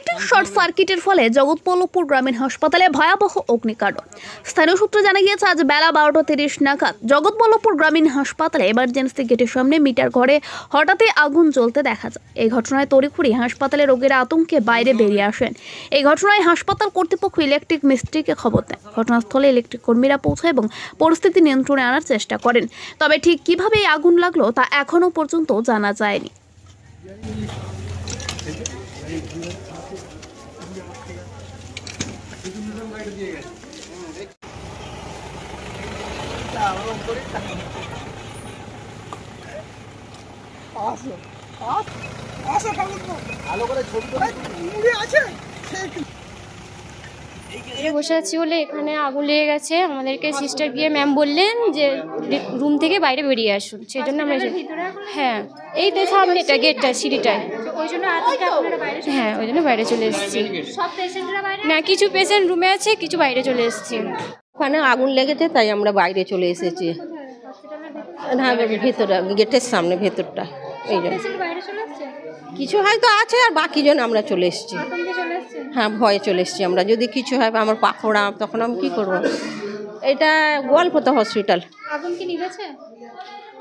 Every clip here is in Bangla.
ইলেকট্রিক শর্ট সার্কিটের ফলে জগৎবল্লভপুর গ্রামীণ হাসপাতালে ভয়াবহ অগ্নিকাণ্ড। স্থানীয় সূত্রে জানা গিয়েছে আজ বেলা 12:30 নাগাদ জগৎবল্লভপুর গ্রামীণ হাসপাতালে এমার্জেন্সি গেটের সামনে মিটার ঘরে হঠাৎই আগুন জ্বলতে দেখা যায়। এই ঘটনায় তড়িঘড়ি হাসপাতালে রোগীরা আতঙ্কে বাইরে বেরিয়ে আসেন। এই ঘটনায় হাসপাতাল কর্তৃপক্ষ ইলেকট্রিক মিস্ত্রিকে খবর দেয়। ঘটনাস্থলে ইলেকট্রিক কর্মীরা পৌঁছায় এবং পরিস্থিতি নিয়ন্ত্রণে আনার চেষ্টা করেন। তবে ঠিক কিভাবে এই আগুন লাগলো তা এখনো পর্যন্ত জানা যায়নি। বসে আছি বলে এখানে আগুন লেগে গেছে। আমাদেরকে সিস্টার গিয়ে ম্যাম বললেন যে রুম থেকে বাইরে বেরিয়ে আসুন, সেই জন্য আমরা হ্যাঁ এই তো সামনে এটা গেটটা সিঁড়িটায়, হ্যাঁ ওই জন্য বাইরে চলে এসেছি। না কিছু পেশেন্ট রুমে আছে, কিছু বাইরে চলে এসেছি। ওখানে আগুন লেগেছে তাই আমরা বাইরে চলে এসেছি। হ্যাঁ ভেতরে গেটের সামনে ভেতরটা, এই জন্য কিছু হয়তো আছে আর বাকি জন আমরা চলে এসেছি। হ্যাঁ ভয়ে চলে এসেছি আমরা, যদি কিছু হয় আমার পাখোড়া তখন আমি কী করবো। এটা গোয়ালপোতা হসপিটাল।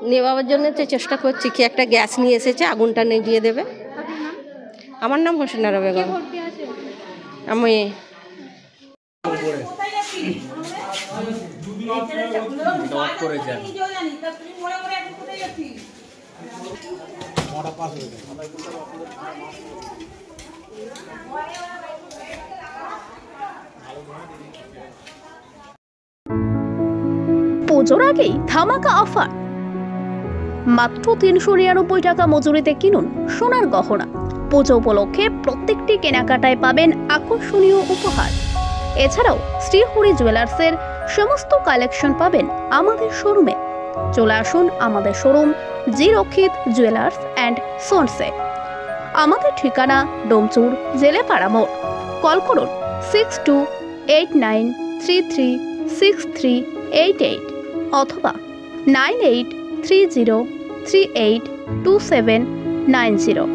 নেওয়ার জন্য তো চেষ্টা করছি, কি একটা গ্যাস নিয়ে এসেছে, আগুনটা নিভিয়ে দেবে। আমার নাম হোসেনারা বেগম। আমি পুজোর আগেই ধামাকা অফার, মাত্র 399 টাকা মজুরিতে কিনুন সোনার গহনা। পুজো উপলক্ষে প্রত্যেকটি কেনাকাটায় পাবেন আকর্ষণীয় উপহার। এছাড়াও শ্রীহরি জুয়েলার্সের সমস্ত কালেকশন পাবেন আমাদের শোরুমে। চলে আসুন আমাদের শোরুম জি রক্ষিত জুয়েলার্স অ্যান্ড সোনসে। আমাদের ঠিকানা ডোমচুর জেলেপাড়া মোড়। কল করুন 6289336388 অথবা 9830382790।